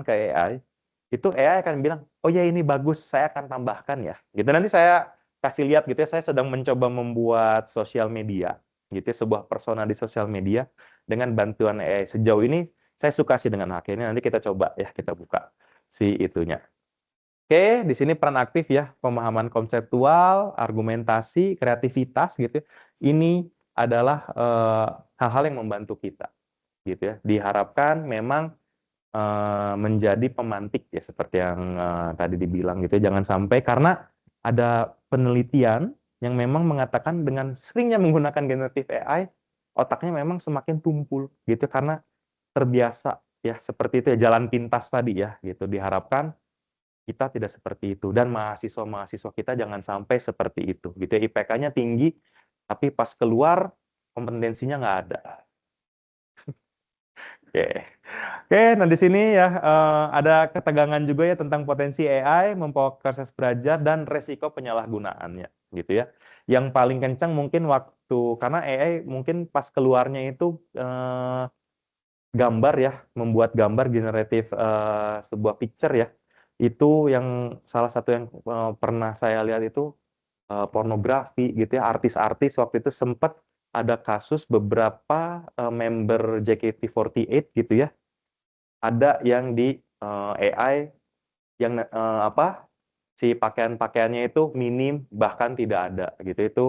ke AI, itu AI akan bilang, "Oh ya ini bagus, saya akan tambahkan ya." Gitu. Nanti saya kasih lihat gitu ya, saya sedang mencoba membuat sosial media, gitu ya, sebuah persona di sosial media dengan bantuan AI. Sejauh ini saya suka sih dengan akhirnya nanti kita coba ya, kita buka si itunya. Oke, di sini peran aktif ya, pemahaman konseptual, argumentasi, kreativitas gitu ya. Ini adalah hal-hal yang membantu kita gitu ya. Diharapkan memang menjadi pemantik ya seperti yang tadi dibilang gitu ya. Jangan sampai karena ada penelitian yang memang mengatakan dengan seringnya menggunakan generatif AI, otaknya memang semakin tumpul gitu karena terbiasa ya seperti itu ya jalan pintas tadi ya gitu. Diharapkan kita tidak seperti itu dan mahasiswa-mahasiswa kita jangan sampai seperti itu gitu ya. IPK-nya tinggi tapi pas keluar kompetensinya nggak ada. Oke. Oke, nah di sini ya ada ketegangan juga ya tentang potensi AI, membawa proses belajar dan resiko penyalahgunaannya, gitu ya. Yang paling kencang mungkin waktu karena AI mungkin pas keluarnya itu gambar ya, membuat gambar generatif sebuah picture ya. Itu yang salah satu yang pernah saya lihat itu pornografi gitu ya, artis-artis waktu itu sempat ada kasus beberapa member JKT48 gitu ya, ada yang di AI yang apa si pakaian-pakaiannya itu minim bahkan tidak ada gitu. Itu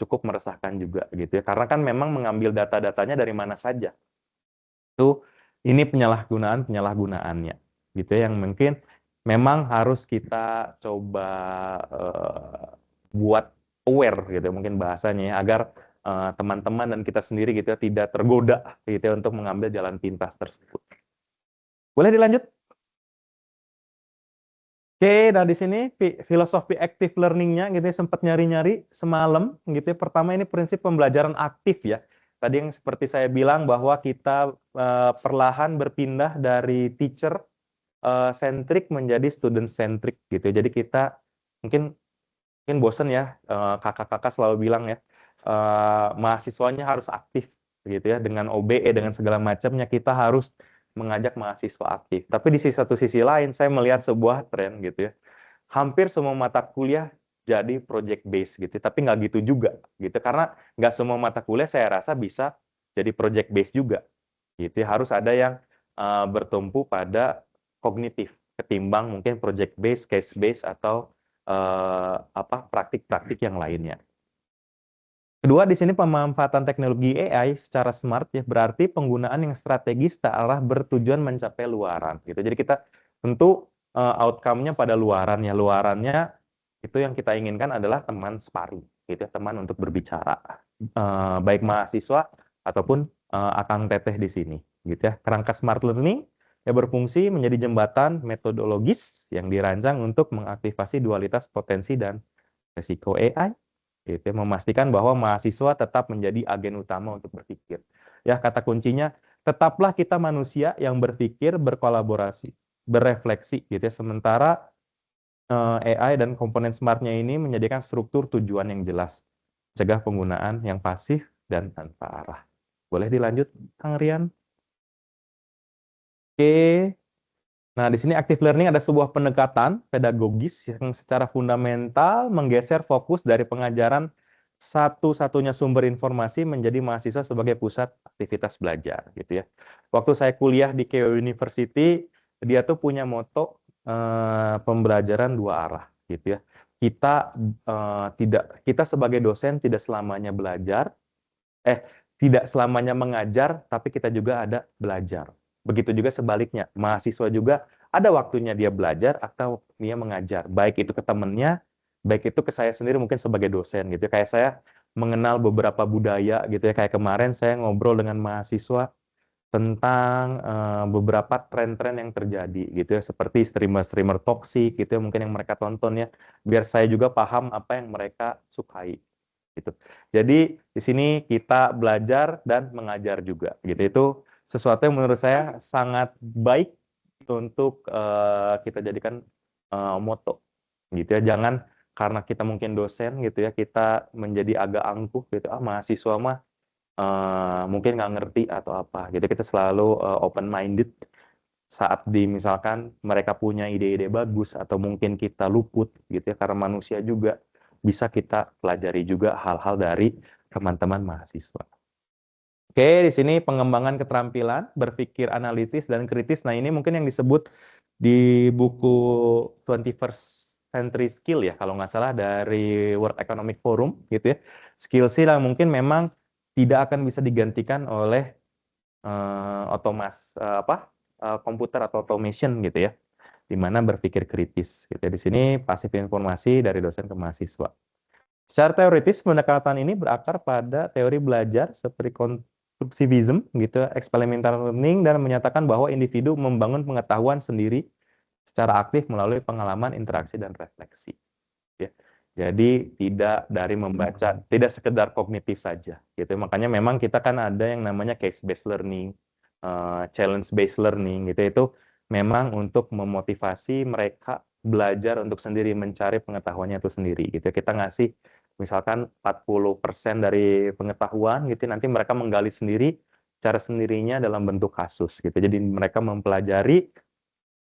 cukup meresahkan juga gitu ya, karena kan memang mengambil data-datanya dari mana saja. Itu ini penyalahgunaannya gitu ya, yang mungkin memang harus kita coba buat aware gitu ya, mungkin bahasanya ya, agar teman-teman dan kita sendiri gitu ya tidak tergoda gitu ya untuk mengambil jalan pintas tersebut. Boleh dilanjut? Oke, nah di sini filosofi active learning-nya gitu ya, sempat nyari-nyari semalam gitu ya. Pertama ini prinsip pembelajaran aktif ya. Tadi yang seperti saya bilang bahwa kita perlahan berpindah dari teacher centric menjadi student centric gitu ya. Jadi kita mungkin mungkin bosen ya, kakak-kakak selalu bilang ya, mahasiswanya harus aktif gitu ya, dengan OBE dengan segala macamnya kita harus mengajak mahasiswa aktif. Tapi di satu sisi lain saya melihat sebuah tren gitu ya, hampir semua mata kuliah jadi project based gitu, tapi nggak gitu juga gitu, karena nggak semua mata kuliah saya rasa bisa jadi project based juga gitu ya. Harus ada yang bertumpu pada kognitif ketimbang mungkin project based, case based atau praktik-praktik yang lainnya. Kedua, di sini pemanfaatan teknologi AI secara smart ya, berarti penggunaan yang strategis tak arah bertujuan mencapai luaran gitu. Jadi kita tentu outcome-nya pada luaran ya. Luarannya itu yang kita inginkan adalah teman sparring gitu ya, teman untuk berbicara. Baik mahasiswa ataupun akang teteh di sini gitu ya. Kerangka smart learning yang berfungsi menjadi jembatan metodologis yang dirancang untuk mengaktifasi dualitas potensi dan risiko AI. Itu memastikan bahwa mahasiswa tetap menjadi agen utama untuk berpikir. Ya, kata kuncinya, tetaplah kita manusia yang berpikir, berkolaborasi, berefleksi gitu ya. Sementara AI dan komponen smartnya ini menyediakan struktur tujuan yang jelas, cegah penggunaan yang pasif dan tanpa arah. Boleh dilanjut, Kang Rian? Oke. Nah, di sini active learning ada sebuah pendekatan pedagogis yang secara fundamental menggeser fokus dari pengajaran satu-satunya sumber informasi menjadi mahasiswa sebagai pusat aktivitas belajar gitu ya. Waktu saya kuliah di Keio University, dia tuh punya moto pembelajaran dua arah gitu ya. Kita sebagai dosen tidak selamanya belajar, eh tidak selamanya mengajar, tapi kita juga ada belajar. Begitu juga sebaliknya, mahasiswa juga ada waktunya dia belajar atau dia mengajar, baik itu ke temennya, baik itu ke saya sendiri mungkin sebagai dosen gitu. Kayak saya mengenal beberapa budaya gitu ya, kayak kemarin saya ngobrol dengan mahasiswa tentang beberapa tren-tren yang terjadi gitu ya, seperti streamer-streamer toksik gitu ya, mungkin yang mereka tonton ya, biar saya juga paham apa yang mereka sukai gitu. Jadi di sini kita belajar dan mengajar juga gitu. Itu sesuatu yang menurut saya sangat baik untuk kita jadikan moto gitu ya. Jangan karena kita mungkin dosen gitu ya, kita menjadi agak angkuh gitu. Mahasiswa mah mungkin nggak ngerti atau apa gitu. Kita selalu open minded saat misalkan mereka punya ide-ide bagus atau mungkin kita luput gitu ya, karena manusia juga bisa kita pelajari juga hal-hal dari teman-teman mahasiswa. Oke, di sini pengembangan keterampilan berpikir analitis dan kritis. Nah, ini mungkin yang disebut di buku 21st Century Skill ya, kalau nggak salah dari World Economic Forum gitu ya. Skill sih lah mungkin memang tidak akan bisa digantikan oleh komputer atau automation gitu ya, di mana berpikir kritis gitu ya. Di sini pasif informasi dari dosen ke mahasiswa. Secara teoritis, pendekatan ini berakar pada teori belajar seperti konstruktivism, gitu, experimental learning, dan menyatakan bahwa individu membangun pengetahuan sendiri secara aktif melalui pengalaman, interaksi, dan refleksi. Ya. Jadi tidak dari membaca, tidak sekedar kognitif saja. Gitu. Makanya memang kita kan ada yang namanya case-based learning, challenge-based learning, gitu. Itu memang untuk memotivasi mereka belajar untuk sendiri, mencari pengetahuannya itu sendiri. Gitu. Kita ngasih misalkan 40% dari pengetahuan, gitu. Nanti mereka menggali sendiri, cara sendirinya dalam bentuk kasus. Gitu. Jadi mereka mempelajari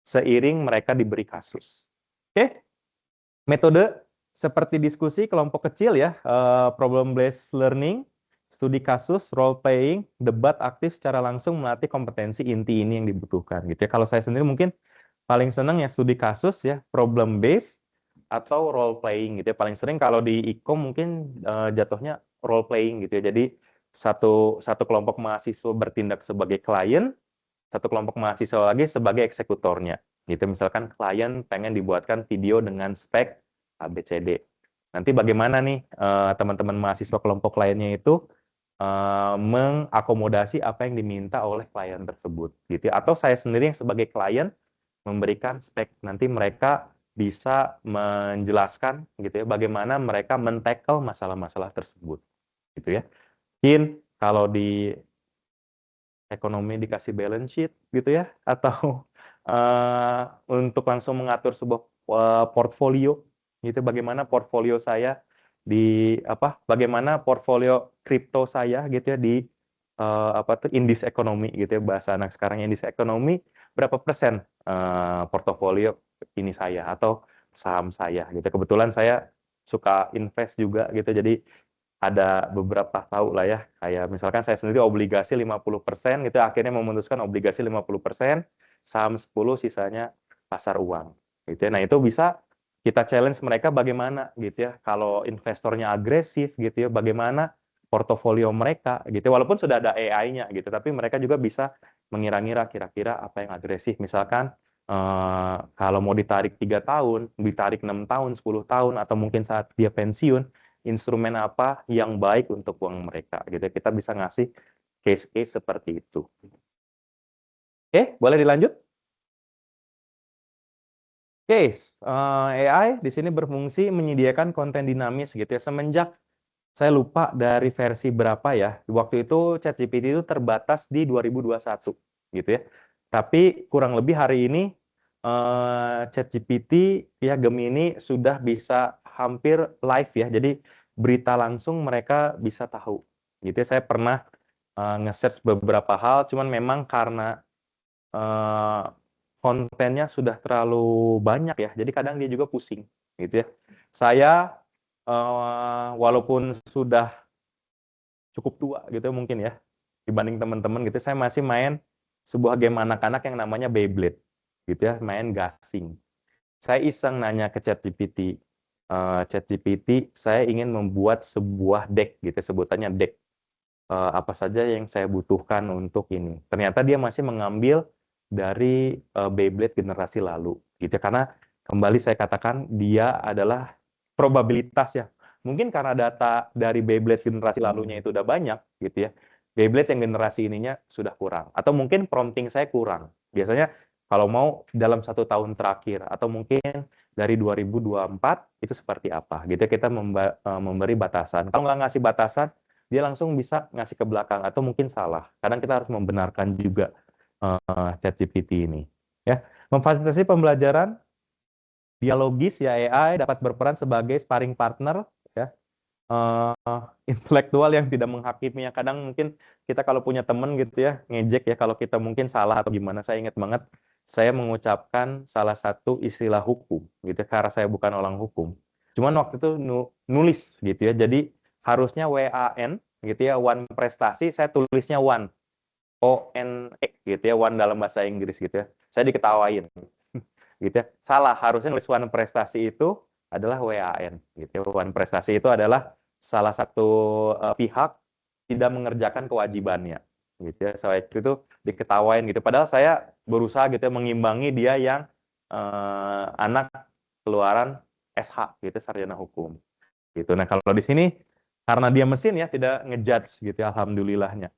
seiring mereka diberi kasus. Oke? Metode seperti diskusi kelompok kecil ya, problem based learning, studi kasus, role playing, debat aktif secara langsung melatih kompetensi inti ini yang dibutuhkan gitu ya. Kalau saya sendiri mungkin paling senang ya studi kasus ya, problem based atau role playing gitu ya. Paling sering kalau di ikom mungkin jatuhnya role playing gitu ya. Jadi satu kelompok mahasiswa bertindak sebagai klien, satu kelompok mahasiswa lagi sebagai eksekutornya. Gitu misalkan klien pengen dibuatkan video dengan spek ABCD. Nanti bagaimana nih teman-teman mahasiswa kelompok lainnya itu mengakomodasi apa yang diminta oleh klien tersebut, gitu. Atau saya sendiri yang sebagai klien memberikan spek, nanti mereka bisa menjelaskan, gitu ya, bagaimana mereka men-tackle masalah-masalah tersebut, gitu ya. Mungkin kalau di ekonomi dikasih balance sheet gitu ya, atau untuk langsung mengatur sebuah portfolio gitu, bagaimana portfolio saya bagaimana portfolio kripto saya gitu ya di indeks ekonomi gitu ya, bahasa anak sekarang indeks ekonomi, berapa persen portofolio ini saya atau saham saya gitu. Kebetulan saya suka invest juga gitu, jadi ada beberapa tahu lah ya, kayak misalkan saya sendiri obligasi 50% gitu, akhirnya memutuskan obligasi 50%, saham 10, sisanya pasar uang, gitu ya. Nah, itu bisa kita challenge mereka bagaimana gitu ya, kalau investornya agresif gitu ya, bagaimana portofolio mereka gitu, walaupun sudah ada AI-nya gitu, tapi mereka juga bisa mengira-ngira kira-kira apa yang agresif. Misalkan kalau mau ditarik 3 tahun, ditarik 6 tahun, 10 tahun, atau mungkin saat dia pensiun, instrumen apa yang baik untuk uang mereka gitu. Kita bisa ngasih case-case seperti itu. Oke, boleh dilanjut? Case AI di sini berfungsi menyediakan konten dinamis gitu ya. Semenjak saya lupa dari versi berapa ya. Waktu itu ChatGPT itu terbatas di 2021 gitu ya. Tapi kurang lebih hari ini ChatGPT ya Gemini sudah bisa hampir live ya. Jadi berita langsung mereka bisa tahu. Gitu ya. Saya pernah nge-search beberapa hal, cuman memang karena kontennya sudah terlalu banyak ya. Jadi kadang dia juga pusing gitu ya. Saya walaupun sudah cukup tua gitu mungkin ya, dibanding teman-teman gitu, saya masih main sebuah game anak-anak yang namanya Beyblade gitu ya, main gasing. Saya iseng nanya ke ChatGPT, ChatGPT, saya ingin membuat sebuah deck gitu, sebutannya deck. Apa saja yang saya butuhkan untuk ini. Ternyata dia masih mengambil dari Beyblade generasi lalu gitu ya. Karena kembali saya katakan dia adalah probabilitas ya. Mungkin karena data dari Beyblade generasi lalunya itu udah banyak gitu ya. Beyblade yang generasi ininya sudah kurang. Atau mungkin prompting saya kurang. Biasanya kalau mau dalam 1 tahun terakhir atau mungkin dari 2024 itu seperti apa gitu ya, kita memberi batasan. Kalau nggak ngasih batasan, dia langsung bisa ngasih ke belakang atau mungkin salah. Kadang kita harus membenarkan juga ChatGPT ini. Ya, memfasilitasi pembelajaran dialogis ya, AI dapat berperan sebagai sparring partner ya, intelektual yang tidak menghakimi. Kadang mungkin kita kalau punya teman gitu ya ngejek ya kalau kita mungkin salah atau gimana. Saya ingat banget saya mengucapkan salah satu istilah hukum, gitu ya, karena saya bukan orang hukum. Cuman waktu itu nulis, gitu ya, jadi harusnya WAN, gitu ya, one prestasi, saya tulisnya one, ONE, gitu ya, one dalam bahasa Inggris, gitu ya. Saya diketawain, gitu ya. Salah, harusnya nulis one prestasi itu adalah WAN, gitu ya. One prestasi itu adalah salah satu pihak tidak mengerjakan kewajibannya, gitu ya. Saya itu diketawain gitu. Padahal saya berusaha gitu ya mengimbangi dia yang anak keluaran SH gitu, sarjana hukum. Gitu. Nah, kalau di sini karena dia mesin ya tidak ngejudge gitu ya, alhamdulillahnya.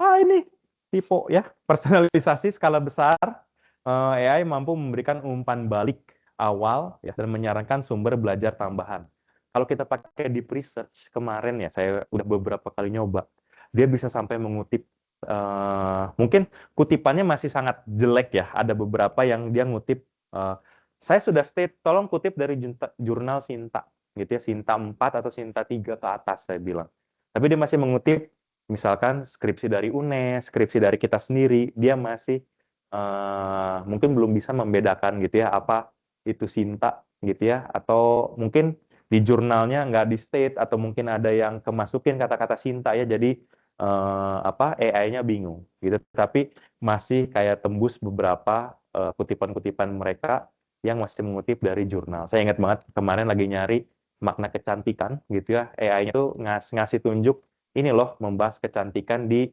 Ini tipe ya, personalisasi skala besar. AI mampu memberikan umpan balik awal ya dan menyarankan sumber belajar tambahan. Kalau kita pakai deep research kemarin ya, saya udah beberapa kali nyoba. Dia bisa sampai mengutip mungkin kutipannya masih sangat jelek ya. Ada beberapa yang dia ngutip saya sudah state tolong kutip dari jurnal Sinta gitu ya, Sinta 4 atau Sinta 3 ke atas saya bilang. Tapi dia masih mengutip misalkan skripsi dari UNES, skripsi dari kita sendiri, dia masih mungkin belum bisa membedakan gitu ya apa itu Sinta gitu ya, atau mungkin di jurnalnya nggak di state atau mungkin ada yang kemasukin kata-kata Sinta ya, jadi AI-nya bingung gitu. Tapi masih kayak tembus beberapa kutipan-kutipan mereka yang masih mengutip dari jurnal. Saya ingat banget kemarin lagi nyari makna kecantikan gitu ya, AI-nya tuh ngasih tunjuk ini loh membahas kecantikan di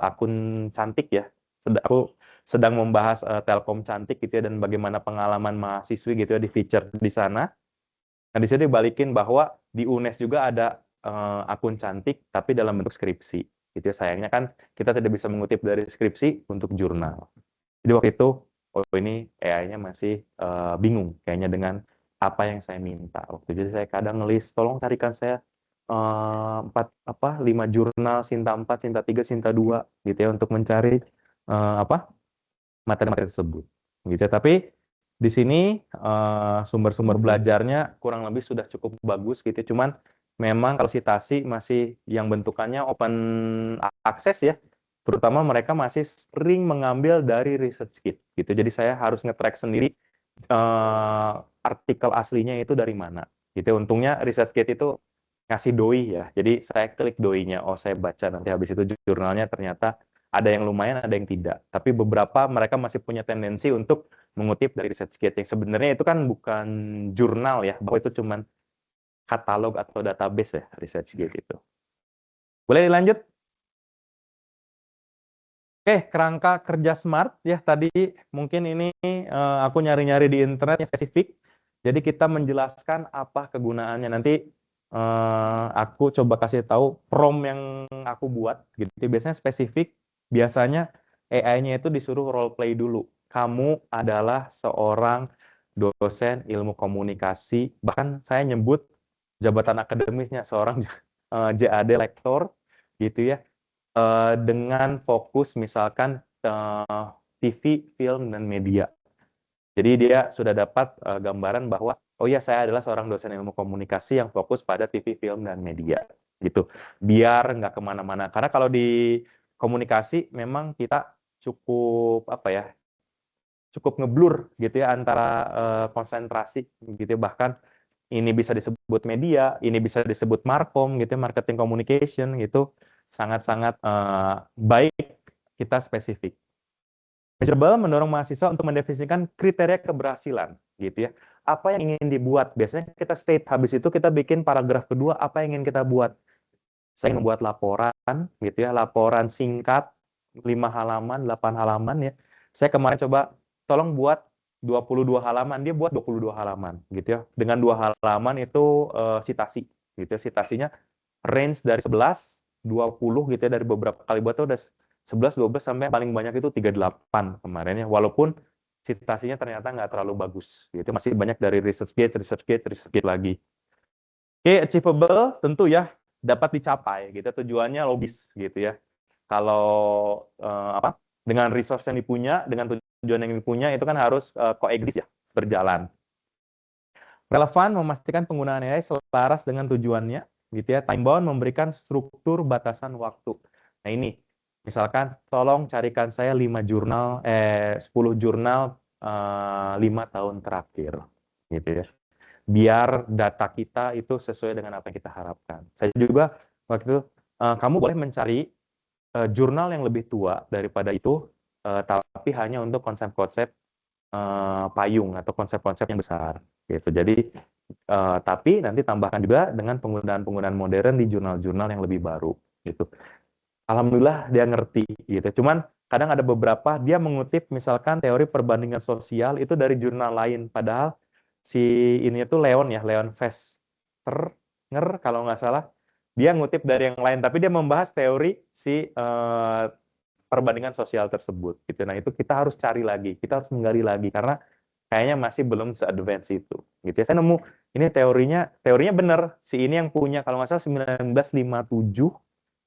akun cantik ya. Aku sedang membahas Telkom cantik gitu ya dan bagaimana pengalaman mahasiswi gitu ya di feature di sana. Nah, di sini dibalikin bahwa di UNES juga ada akun cantik tapi dalam bentuk skripsi. Gitu ya. Sayangnya kan kita tidak bisa mengutip dari skripsi untuk jurnal. Jadi waktu itu ini AI-nya masih bingung kayaknya dengan apa yang saya minta. Waktu itu saya kadang ngelis, tolong carikan saya 5 jurnal Sinta 4, Sinta 3, Sinta 2 gitu ya untuk mencari materi-materi tersebut. Gitu ya. Tapi di sini sumber-sumber belajarnya kurang lebih sudah cukup bagus gitu. Cuman memang kalau citasi masih yang bentukannya open access ya. Terutama mereka masih sering mengambil dari research kit gitu. Jadi saya harus nge-track sendiri artikel aslinya itu dari mana. Gitu. Untungnya research kit itu ngasih doi ya. Jadi saya klik doinya, oh saya baca nanti habis itu jurnalnya ternyata ada yang lumayan, ada yang tidak. Tapi beberapa mereka masih punya tendensi untuk mengutip dari research kit yang sebenarnya itu kan bukan jurnal ya, bahwa itu cuma katalog atau database ya research kit itu. Boleh dilanjut? Oke, kerangka kerja smart ya tadi mungkin ini aku nyari-nyari di internet yang spesifik. Jadi kita menjelaskan apa kegunaannya. Nanti aku coba kasih tahu prompt yang aku buat gitu. Biasanya spesifik, biasanya AI-nya itu disuruh role play dulu. Kamu adalah seorang dosen ilmu komunikasi, bahkan saya nyebut jabatan akademisnya seorang JAD lektor gitu ya, dengan fokus misalkan TV, film, dan media. Jadi dia sudah dapat gambaran bahwa oh ya saya adalah seorang dosen ilmu komunikasi yang fokus pada TV, film, dan media gitu. Biar nggak kemana-mana. Karena kalau di komunikasi memang kita cukup cukup ngeblur gitu ya antara konsentrasi gitu ya. Bahkan ini bisa disebut media, ini bisa disebut markom gitu ya, marketing communication gitu. Sangat-sangat baik kita spesifik. Measurable mendorong mahasiswa untuk mendefinisikan kriteria keberhasilan, gitu ya. Apa yang ingin dibuat? Biasanya kita state, habis itu kita bikin paragraf kedua, apa yang ingin kita buat? Saya ingin membuat laporan, gitu ya, laporan singkat, 5 halaman, 8 halaman ya. Saya kemarin coba, tolong buat 22 halaman, dia buat 22 halaman, gitu ya. Dengan 2 halaman itu sitasi, gitu ya. Sitasinya range dari 11, 20 gitu ya, dari beberapa kali buat itu udah 11, 12 sampai paling banyak itu 38 kemarin ya. Walaupun citasinya ternyata nggak terlalu bagus. Gitu. Masih banyak dari research gate lagi. Oke, achievable tentu ya dapat dicapai gitu. Tujuannya logis gitu ya. Kalau dengan resource yang dipunya, dengan tujuan yang dipunya itu kan harus coexist ya, berjalan. Relevan memastikan penggunaan AI selaras dengan tujuannya gitu ya. Time bound memberikan struktur batasan waktu. Nah, ini Misalkan, tolong carikan saya 10 jurnal 5 tahun terakhir, gitu ya. Biar data kita itu sesuai dengan apa yang kita harapkan. Saya juga waktu itu, kamu boleh mencari jurnal yang lebih tua daripada itu, tapi hanya untuk konsep-konsep payung atau konsep-konsep yang besar, gitu. Jadi, tapi nanti tambahkan juga dengan penggunaan-penggunaan modern di jurnal-jurnal yang lebih baru, gitu. Alhamdulillah dia ngerti gitu. Cuman kadang ada beberapa dia mengutip misalkan teori perbandingan sosial itu dari jurnal lain. Padahal si ini itu Leon ya, Leon Festinger kalau nggak salah. Dia ngutip dari yang lain, tapi dia membahas teori si perbandingan sosial tersebut gitu. Nah, itu kita harus cari lagi, kita harus menggali lagi karena kayaknya masih belum se-advance itu gitu ya. Saya nemu ini teorinya benar. Si ini yang punya kalau nggak salah 1957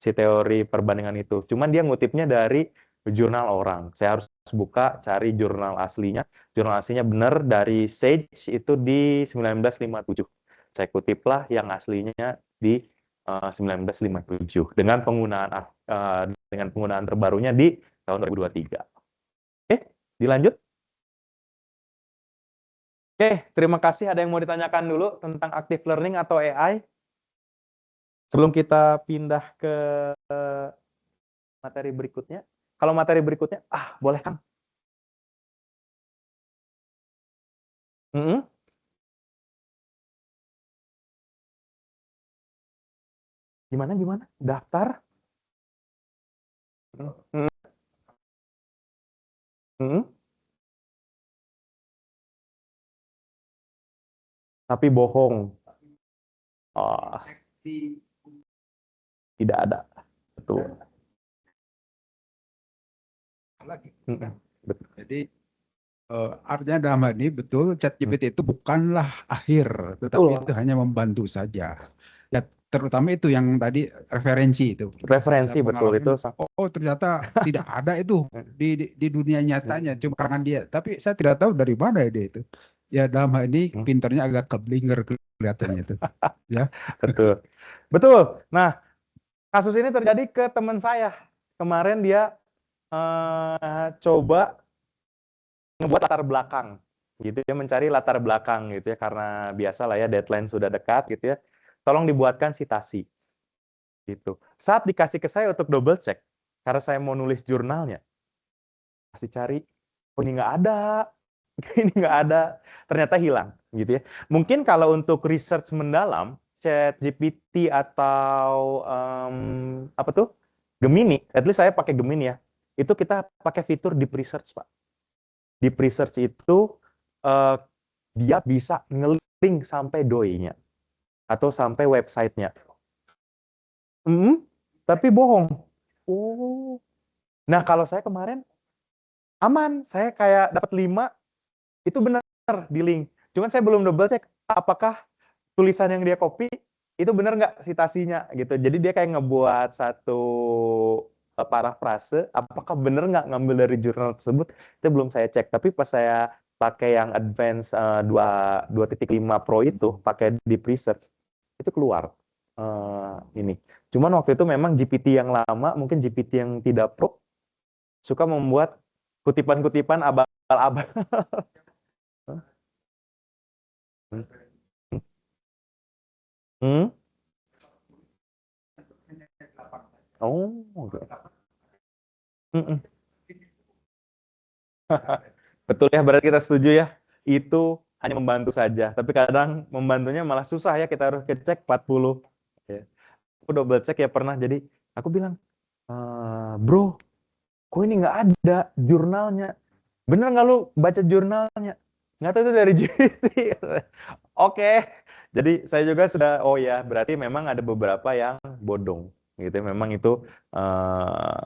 si teori perbandingan itu. Cuman dia ngutipnya dari jurnal orang. Saya harus buka cari jurnal aslinya. Jurnal aslinya benar dari Sage itu di 1957. Saya kutiplah yang aslinya di 1957 dengan penggunaan terbarunya di tahun 2023. Oke, dilanjut. Oke, terima kasih. Ada yang mau ditanyakan dulu tentang active learning atau AI? Sebelum kita pindah ke materi berikutnya. Kalau materi berikutnya, boleh Kang. Mm-mm. Gimana? Daftar? Mm-mm. Mm-mm. Tapi bohong. Oh, tidak ada. Betul. Mm-mm. Betul. Jadi artinya dalam hal ini betul ChatGPT itu bukanlah akhir, tetapi Betul. itu hanya membantu saja. Ya, terutama itu yang tadi referensi itu. Saya Referensi betul itu. pengalaman, oh ternyata tidak ada itu di dunia nyatanya, cuma karangan dia. Tapi saya tidak tahu dari mana dia itu. Ya dalam hal ini pinternya agak keblinger kelihatannya itu. Ya, Betul. Betul. Nah, kasus ini terjadi ke teman saya. Kemarin dia coba ngebuat latar belakang gitu ya, mencari latar belakang gitu ya, karena biasa lah ya deadline sudah dekat gitu ya, tolong dibuatkan sitasi gitu. Saat dikasih ke saya untuk double check karena saya mau nulis jurnalnya, kasih cari, oh ini nggak ada ini nggak ada, ternyata hilang gitu ya. Mungkin kalau untuk research mendalam ChatGPT atau apa tuh Gemini, at least saya pakai Gemini ya, itu kita pakai fitur deep research Pak. Deep research itu uh, dia bisa nge-link sampai doi-nya atau sampai websitenya. Tapi bohong. Oh. Nah, kalau saya kemarin aman, saya kayak dapat 5 itu benar di link. Cuman saya belum double check apakah tulisan yang dia copy itu benar nggak citasinya gitu. Jadi dia kayak ngebuat satu parafrase, apakah benar nggak ngambil dari jurnal tersebut, itu belum saya cek. Tapi pas saya pakai yang advance 2.5 Pro itu, pakai deep research, itu keluar ini. Cuman waktu itu memang GPT yang lama, mungkin GPT yang tidak Pro, suka membuat kutipan-kutipan abal-abal. Hmm? Oh, oke. Mm-mm. Betul ya, berarti kita setuju ya. Itu hanya membantu saja, tapi kadang membantunya malah susah ya, kita harus cek 40. Ya. Aku double check ya pernah, jadi aku bilang, bro, kok ini nggak ada jurnalnya? Bener nggak lu baca jurnalnya? Nggak tahu itu dari GPT. Oke, jadi saya juga sudah, oh ya, berarti memang ada beberapa yang bodong. Gitu, memang itu eh,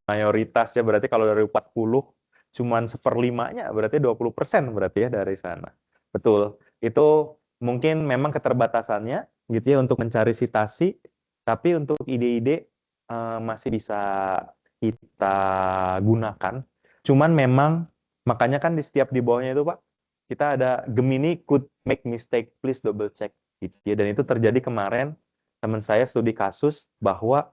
mayoritas ya, berarti kalau dari 40 cuman seperlimanya berarti 20% berarti ya dari sana. Betul. Itu mungkin memang keterbatasannya gitu ya untuk mencari citasi, tapi untuk ide-ide masih bisa kita gunakan. Cuman memang makanya kan di bawahnya itu Pak, kita ada Gemini could make mistake, please double check gitu ya. Dan itu terjadi kemarin, teman saya studi kasus bahwa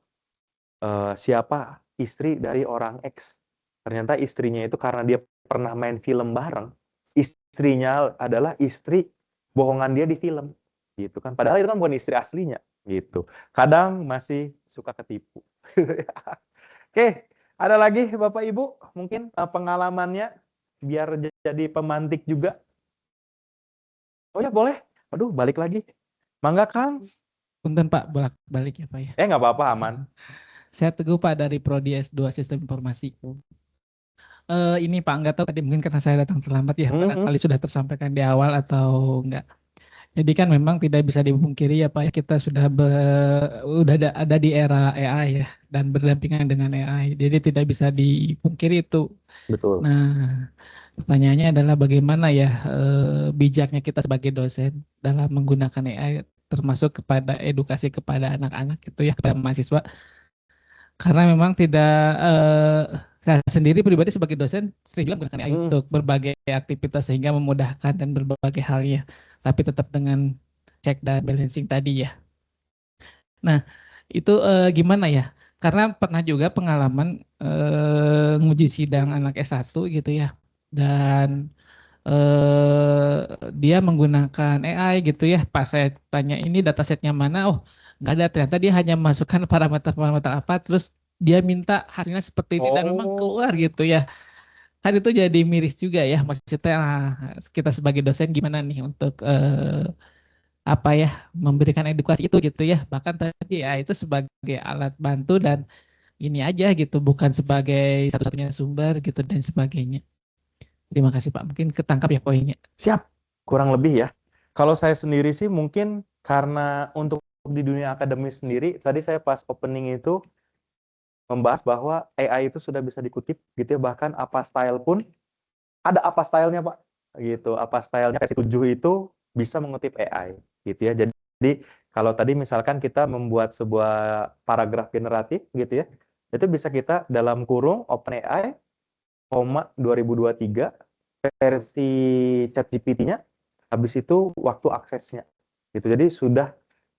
siapa istri dari orang X. Ternyata istrinya itu karena dia pernah main film bareng, istrinya adalah istri bohongan dia di film. Gitu kan. Padahal itu kan bukan istri aslinya, gitu. Kadang masih suka ketipu. Oke, ada lagi Bapak Ibu mungkin pengalamannya biar jadi pemantik juga. Oh ya boleh. Aduh, balik lagi. Mangga Kang. Punten Pak, bolak-balik ya Pak ya. Nggak apa-apa, aman. Saya Teguh Pak dari Prodi S2 Sistem Informasi. Ini Pak, nggak tahu tadi mungkin karena saya datang terlambat ya, barangkali sudah tersampaikan di awal atau enggak. Jadi kan memang tidak bisa dipungkiri ya Pak, ya, kita sudah ada di era AI ya, dan berdampingan dengan AI. Jadi tidak bisa dipungkiri itu. Betul. Nah, pertanyaannya adalah bagaimana ya bijaknya kita sebagai dosen dalam menggunakan AI, termasuk kepada edukasi kepada anak-anak gitu ya, kepada mahasiswa. Karena memang tidak saya sendiri pribadi sebagai dosen sering juga menggunakan AI untuk berbagai aktivitas sehingga memudahkan dan berbagai halnya, tapi tetap dengan check dan balancing tadi ya. Nah, itu gimana ya? Karena pernah juga pengalaman nguji sidang anak S1 gitu ya. Dan dia menggunakan AI gitu ya. Pas saya tanya ini datasetnya mana, oh nggak ada, ternyata dia hanya masukkan parameter-parameter apa, terus dia minta hasilnya seperti ini dan memang keluar gitu ya. Kan itu jadi miris juga ya, maksudnya kita sebagai dosen gimana nih untuk apa ya, memberikan edukasi itu gitu ya. Bahkan tadi ya itu sebagai alat bantu dan ini aja gitu, bukan sebagai satu-satunya sumber gitu dan sebagainya. Terima kasih Pak, mungkin ketangkap ya poinnya. Siap, kurang lebih ya. Kalau saya sendiri sih mungkin karena untuk di dunia akademis sendiri, tadi saya pas opening itu membahas bahwa AI itu sudah bisa dikutip gitu ya, bahkan apa style pun ada apa stylenya Pak, gitu. Apa stylenya versi 7 itu bisa mengutip AI gitu ya. Jadi kalau tadi misalkan kita membuat sebuah paragraf generatif gitu ya, itu bisa kita dalam kurung OpenAI, 2023 versi ChatGPT-nya, habis itu waktu aksesnya. Gitu. Jadi sudah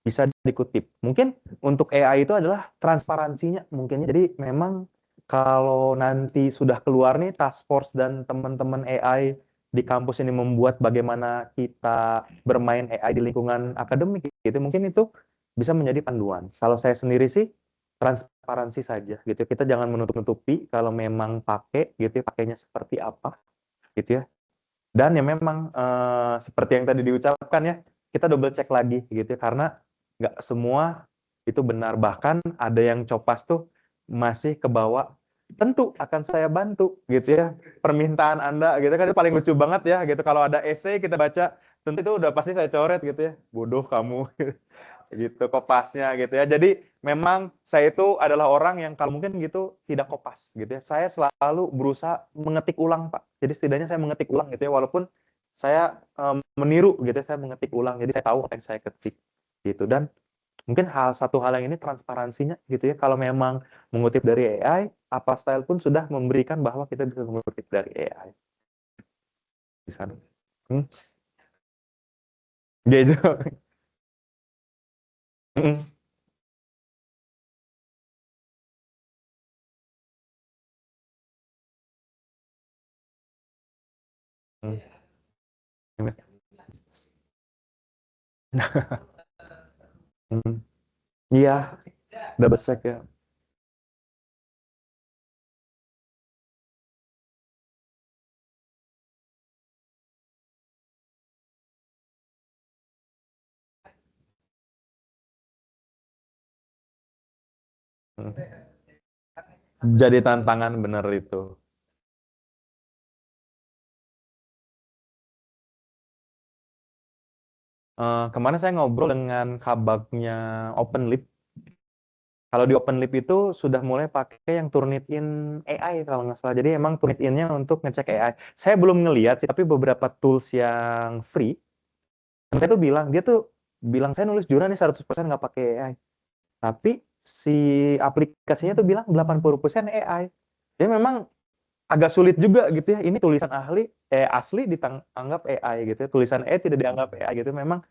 bisa dikutip. Mungkin untuk AI itu adalah transparansinya mungkin. Jadi memang kalau nanti sudah keluar nih task force dan teman-teman AI di kampus ini membuat bagaimana kita bermain AI di lingkungan akademik gitu, mungkin itu bisa menjadi panduan. Kalau saya sendiri sih transparansi saja gitu. Kita jangan menutup-nutupi kalau memang pakai gitu ya, pakainya seperti apa gitu ya. Dan ya memang seperti yang tadi diucapkan ya, kita double check lagi gitu ya, karena nggak semua itu benar. Bahkan ada yang copas tuh masih kebawa, tentu akan saya bantu gitu ya, permintaan Anda gitu kan, itu paling lucu banget ya gitu. Kalau ada essay kita baca, tentu itu udah pasti saya coret gitu ya, bodoh kamu gitu kopasnya gitu ya. Jadi memang saya itu adalah orang yang kalau mungkin gitu tidak kopas gitu ya. Saya selalu berusaha mengetik ulang Pak. Jadi setidaknya saya mengetik ulang gitu ya, walaupun saya meniru gitu ya, saya mengetik ulang. Jadi saya tahu apa yang saya ketik gitu. Dan mungkin satu hal yang ini transparansinya gitu ya. Kalau memang mengutip dari AI, apa style pun sudah memberikan bahwa kita bisa mengutip dari AI. Bisa. Gitu. Iya, double check ya. Jadi tantangan bener itu. Kemarin saya ngobrol dengan kabagnya OpenLib. Kalau di OpenLib itu sudah mulai pakai yang Turnitin AI kalau nggak salah. Jadi emang Turnitin-nya untuk ngecek AI. Saya belum ngelihat sih, tapi beberapa tools yang free, saya tuh bilang, dia tuh bilang saya nulis jurnal nih 100% nggak pakai AI. Tapi si aplikasinya tuh bilang 80% AI. Jadi memang agak sulit juga gitu ya. Ini tulisan asli dianggap AI gitu ya. Tulisan tidak dianggap AI gitu. Memang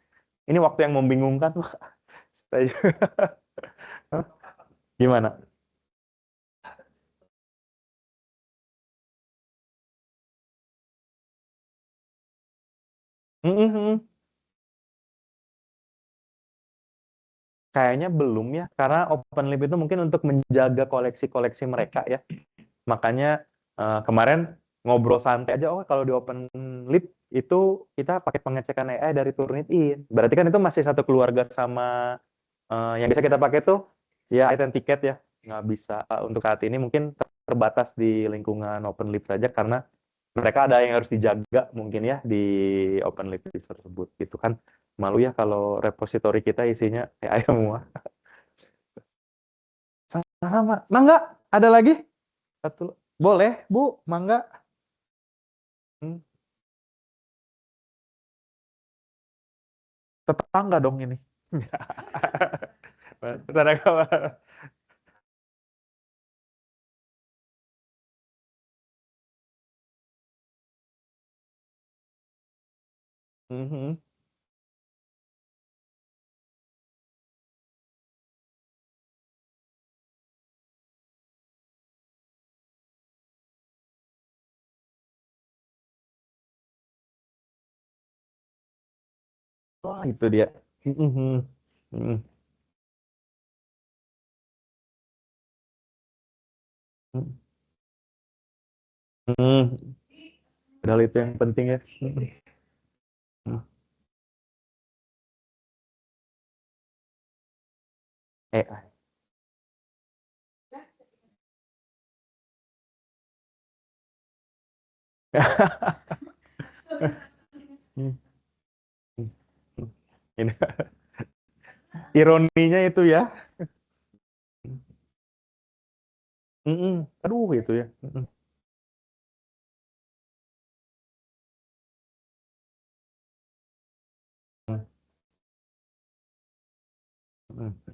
ini waktu yang membingungkan. Gimana? Mhm mhm. Kayaknya belum ya, karena open lib itu mungkin untuk menjaga koleksi-koleksi mereka ya. Makanya kemarin ngobrol santai aja, oh kalau di open lib itu kita pakai pengecekan AI dari Turnitin. Berarti kan itu masih satu keluarga sama yang bisa kita pakai tuh ya item tiket ya. Nggak bisa untuk saat ini mungkin terbatas di lingkungan open lib saja karena mereka ada yang harus dijaga mungkin ya di open lib tersebut gitu kan. Malu ya kalau repositori kita isinya AI semua. Sama-sama. Mangga, ada lagi? Satu. Boleh, Bu, mangga. Hmm. Tetangga dong ini. Tetangga. Mhm. Wah, itu dia. Mhm. Mhm. Mhm. Mhm. Padahal itu yang penting ya. Mhm. Mhm. AI. Hmm. Hmm. Hmm. Ini ironinya itu ya. Mhm. Aduh itu ya. Mhm. Mhm.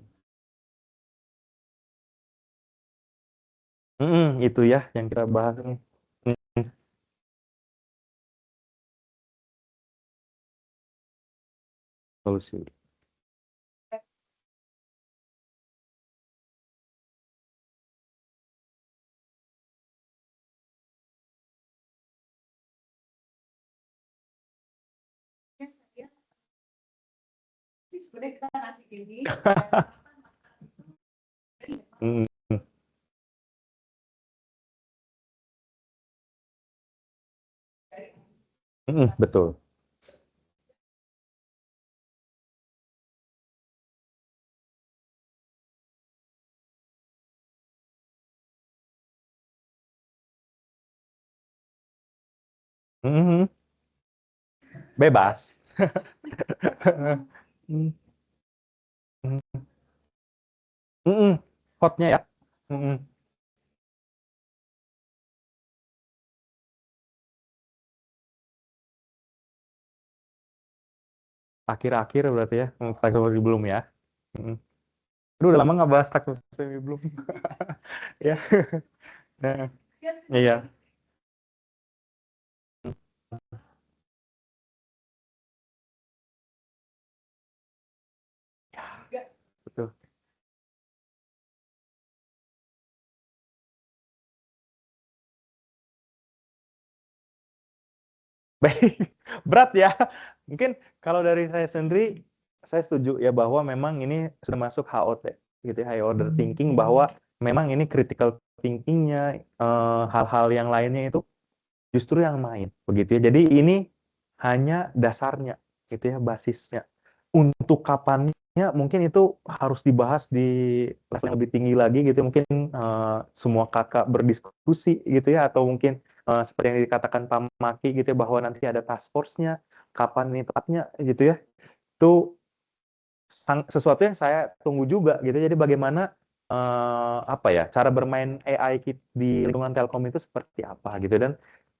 Mhm, itu ya yang kita bahas nih. Mhm. Solusi. Mhm. Mhm, betul. Mhm. Bebas. Mhm. Mhm. Mhm. Hotnya ya. Mhm. Akhir-akhir berarti ya. Taxonomy belum ya. Mhm. Aduh, udah lama nggak bahas taxonomy belum. Ya. Nah, iya. Ya, betul. Baik, berat ya. Mungkin kalau dari saya sendiri, saya setuju ya bahwa memang ini sudah masuk HOT, gitu ya, high order thinking, bahwa memang ini critical thinking-nya, hal-hal yang lainnya itu justru yang main, begitu ya. Jadi ini hanya dasarnya, gitu ya, basisnya. Untuk kapannya mungkin itu harus dibahas di level yang lebih tinggi lagi, gitu. Mungkin semua kakak berdiskusi, gitu ya, atau mungkin seperti yang dikatakan Pak Maki, gitu ya, bahwa nanti ada task force-nya, kapan ini tepatnya, gitu ya. Itu sesuatu yang saya tunggu juga, gitu. Jadi bagaimana apa ya, cara bermain AI di lingkungan Telkom itu seperti apa gitu, dan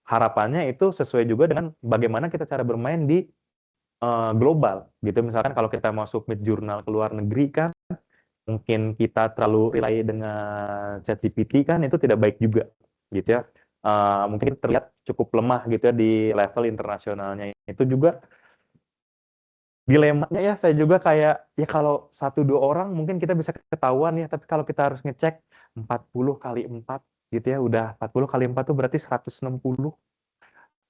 harapannya itu sesuai juga dengan bagaimana kita cara bermain di global gitu. Misalkan kalau kita mau submit jurnal ke luar negeri kan, mungkin kita terlalu rely dengan ChatGPT kan itu tidak baik juga gitu ya. Mungkin terlihat cukup lemah gitu ya di level internasionalnya. Itu juga dilemanya ya, saya juga kayak ya kalau 1-2 orang mungkin kita bisa ketahuan ya, tapi kalau kita harus ngecek 40 kali 4 gitu ya, udah 40 kali 4 tuh berarti 160,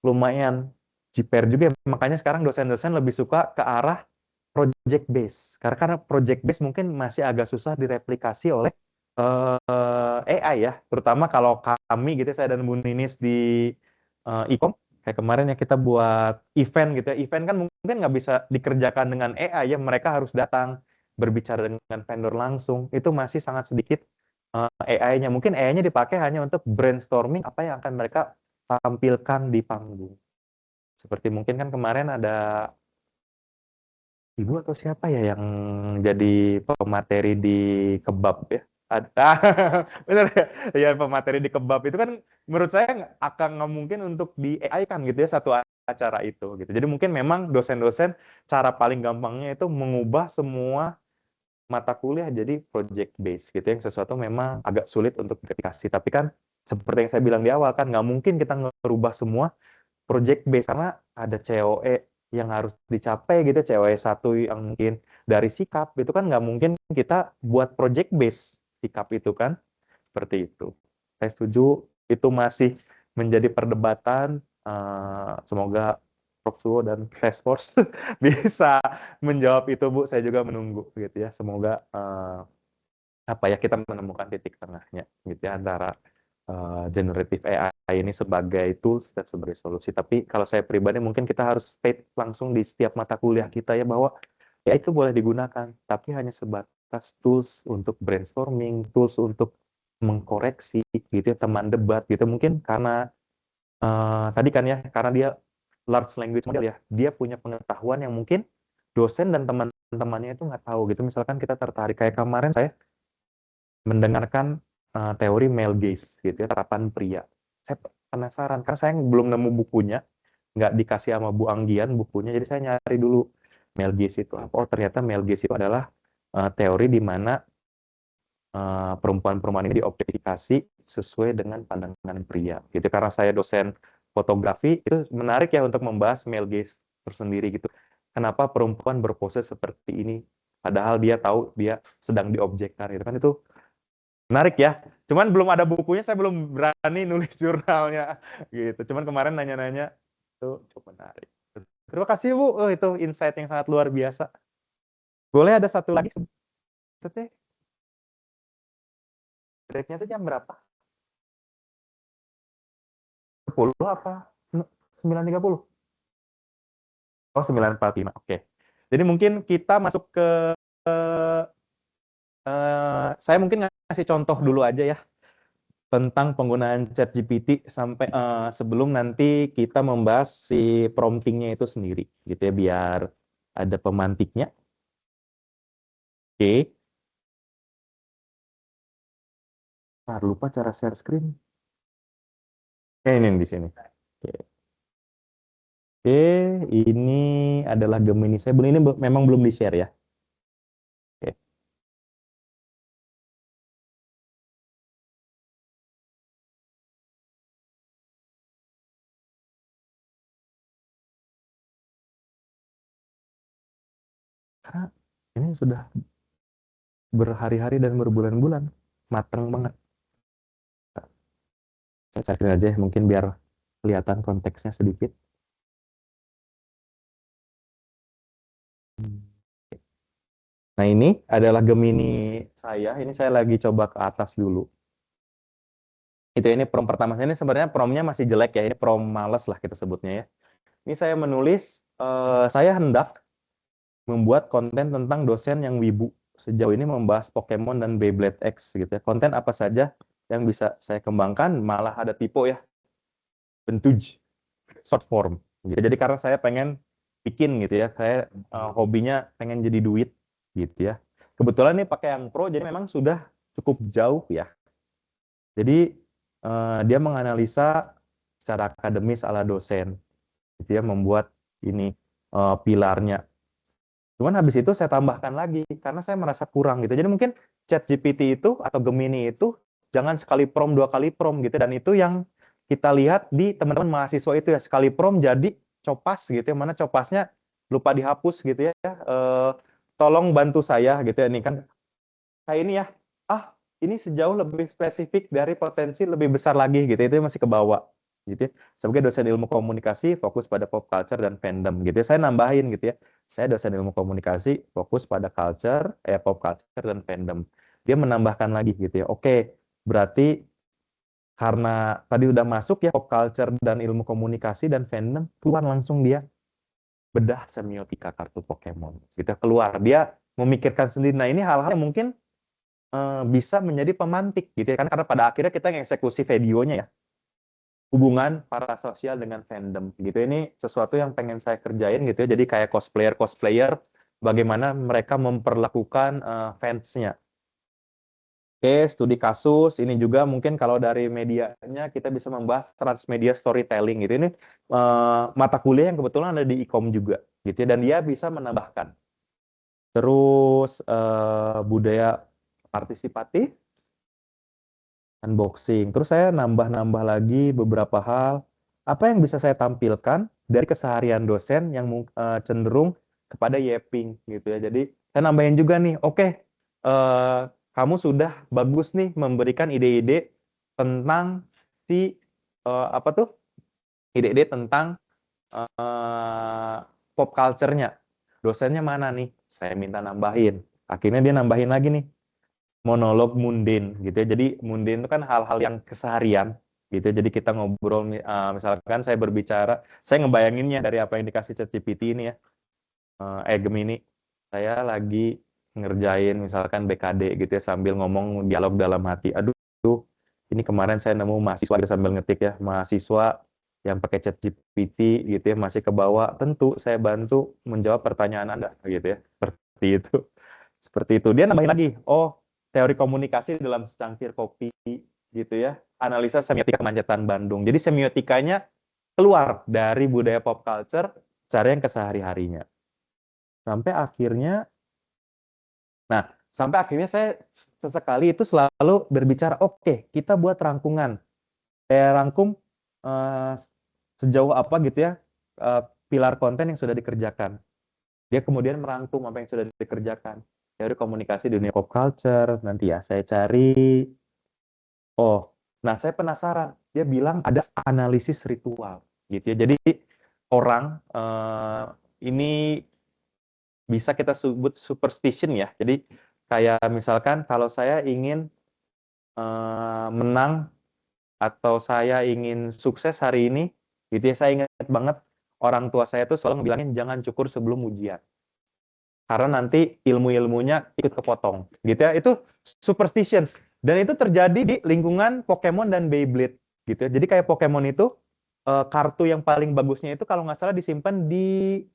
lumayan. JPR juga. Makanya sekarang dosen-dosen lebih suka ke arah project base. Karena project base mungkin masih agak susah direplikasi oleh AI ya. Terutama kalau kami gitu, saya dan Bu Ninis di e-com, kayak kemarin ya kita buat event gitu ya. Event kan mungkin nggak bisa dikerjakan dengan AI ya. Mereka harus datang berbicara dengan vendor langsung. Itu masih sangat sedikit AI-nya. Mungkin AI-nya dipakai hanya untuk brainstorming apa yang akan mereka tampilkan di panggung. Seperti mungkin kan kemarin ada ibu atau siapa ya yang jadi pemateri di kebab ya. Ada, bener ya? Ya pemateri di kebab itu kan menurut saya akan nggak mungkin untuk di AI kan gitu ya satu acara itu gitu. Jadi mungkin memang dosen-dosen cara paling gampangnya itu mengubah semua mata kuliah jadi project base gitu yang sesuatu memang agak sulit untuk direplikasi. Tapi kan seperti yang saya bilang di awal kan nggak mungkin kita ngerubah semua project base karena ada COE yang harus dicapai gitu, COE 1 yang mungkin dari sikap itu kan nggak mungkin kita buat project base sikap itu kan, seperti itu. Saya setuju itu masih menjadi perdebatan. Semoga Prof Suwo dan Task Force bisa menjawab itu Bu. Saya juga menunggu gitu ya. Semoga apa ya kita menemukan titik tengahnya gitu ya antara generative AI ini sebagai tools dan sebagai solusi. Tapi kalau saya pribadi mungkin kita harus state langsung di setiap mata kuliah kita ya bahwa ya itu boleh digunakan, tapi hanya sebatas tools untuk brainstorming, tools untuk mengkoreksi gitu ya, teman debat gitu. Mungkin karena tadi kan ya, karena dia large language model ya, dia punya pengetahuan yang mungkin dosen dan teman-temannya itu nggak tahu gitu. Misalkan kita tertarik kayak kemarin saya mendengarkan teori male gaze gitu ya, terapan pria. Saya penasaran karena saya belum nemu bukunya, nggak dikasih sama Bu Anggian bukunya, jadi saya nyari dulu male gaze itu apa. Oh ternyata male gaze itu adalah teori di mana perempuan-perempuan ini diobjektifikasi sesuai dengan pandangan pria gitu. Karena saya dosen fotografi, itu menarik ya untuk membahas male gaze tersendiri gitu. Kenapa perempuan berpose seperti ini padahal dia tahu dia sedang diobjekkan gitu kan, itu menarik ya. Cuman belum ada bukunya, saya belum berani nulis jurnalnya gitu. Cuman kemarin nanya-nanya itu cukup menarik. Terima kasih Bu, itu insight yang sangat luar biasa. Boleh ada satu lagi? Teteh, breaknya itu jam berapa? 10 apa? 9.30? Oh 9.45, oke. Jadi mungkin kita masuk ke saya mungkin ngasih contoh dulu aja ya tentang penggunaan ChatGPT sampai sebelum nanti kita membahas si promptingnya itu sendiri gitu ya, biar ada pemantiknya. Oke. Lupa cara share screen. Ini di sini. Oke. Oke, ini adalah Gemini saya. Ini memang belum di-share ya. Oke. Karena ini sudah berhari-hari dan berbulan-bulan matang banget. Saya share aja mungkin biar kelihatan konteksnya sedikit. Nah ini adalah Gemini saya. Ini saya lagi coba ke atas dulu. Itu ini prompt pertama. Ini sebenarnya promptnya masih jelek ya. Ini prompt males lah kita sebutnya ya. Ini saya menulis, saya hendak membuat konten tentang dosen yang wibu. Sejauh ini membahas Pokemon dan Beyblade X gitu ya. Konten apa saja yang bisa saya kembangkan, malah ada typo ya. Bentuj, short form. Gitu. Jadi karena saya pengen bikin gitu ya. Saya hobinya pengen jadi duit gitu ya. Kebetulan ini pakai yang pro, jadi memang sudah cukup jauh ya. Jadi dia menganalisa secara akademis ala dosen, gitu ya, membuat ini pilarnya. Cuman habis itu saya tambahkan lagi karena saya merasa kurang gitu. Jadi mungkin ChatGPT itu atau Gemini itu jangan sekali prompt dua kali prompt gitu. Dan itu yang kita lihat di teman-teman mahasiswa itu ya, sekali prompt jadi copas gitu ya. Mana copasnya lupa dihapus gitu ya. Tolong bantu saya gitu ya. Ini kan kayak ini ya. Ini sejauh lebih spesifik dari potensi lebih besar lagi gitu. Itu masih ke bawah. gitu ya. Sebagai dosen ilmu komunikasi fokus pada pop culture dan fandom gitu ya. Saya nambahin gitu ya. Saya dosen ilmu komunikasi fokus pada pop culture dan fandom. Dia menambahkan lagi gitu ya. Oke, berarti karena tadi udah masuk ya pop culture dan ilmu komunikasi dan fandom, keluar langsung dia bedah semiotika kartu Pokemon. Gitu keluar dia memikirkan sendiri. Nah, ini hal-hal yang mungkin bisa menjadi pemantik gitu ya kan, karena pada akhirnya kita ngeksekusi videonya ya, hubungan parasosial dengan fandom gitu. Ini sesuatu yang pengen saya kerjain gitu ya, jadi kayak cosplayer bagaimana mereka memperlakukan fansnya. Oke, studi kasus ini juga mungkin kalau dari medianya kita bisa membahas transmedia storytelling gitu. Ini mata kuliah yang kebetulan ada di IKOM juga gitu ya, dan dia bisa menambahkan. Terus budaya partisipatif, unboxing. Terus saya nambah-nambah lagi beberapa hal. Apa yang bisa saya tampilkan dari keseharian dosen yang cenderung kepada yapping gitu ya. Jadi saya nambahin juga nih, oke, kamu sudah bagus nih memberikan ide-ide tentang apa tuh? Ide-ide tentang pop culture-nya. Dosennya mana nih? Saya minta nambahin. Akhirnya dia nambahin lagi nih, monolog mundane gitu ya. Jadi mundane itu kan hal-hal yang keseharian gitu ya. Jadi kita ngobrol misalkan saya berbicara, saya ngebayanginnya dari apa yang dikasih ChatGPT ini ya. Gemini, saya lagi ngerjain misalkan BKD gitu ya sambil ngomong dialog dalam hati. Aduh, ini kemarin saya nemu mahasiswa sambil ngetik ya, mahasiswa yang pakai ChatGPT gitu ya, masih ke bawah. Tentu saya bantu menjawab pertanyaan Anda gitu ya. Seperti itu. Seperti itu. Dia nambahin lagi, oh, teori komunikasi dalam secangkir kopi gitu ya. Analisa semiotika kemacetan Bandung. Jadi semiotikanya keluar dari budaya pop culture, cara yang kesehari-harinya. Sampai akhirnya saya sesekali itu selalu berbicara, oke, kita buat rangkungan. Saya rangkum sejauh apa gitu ya pilar konten yang sudah dikerjakan. Dia kemudian merangkum apa yang sudah dikerjakan. Teori komunikasi dunia pop culture, nanti ya saya cari. Oh, nah saya penasaran. Dia bilang ada analisis ritual gitu ya. Jadi orang ini bisa kita sebut superstition ya. Jadi kayak misalkan kalau saya ingin menang atau saya ingin sukses hari ini, gitu ya, saya ingat banget orang tua saya tuh selalu bilangin jangan cukur sebelum ujian. Karena nanti ilmu-ilmunya ikut kepotong, gitu ya. Itu superstition. Dan itu terjadi di lingkungan Pokemon dan Beyblade, gitu ya. Jadi kayak Pokemon itu kartu yang paling bagusnya itu kalau nggak salah disimpan di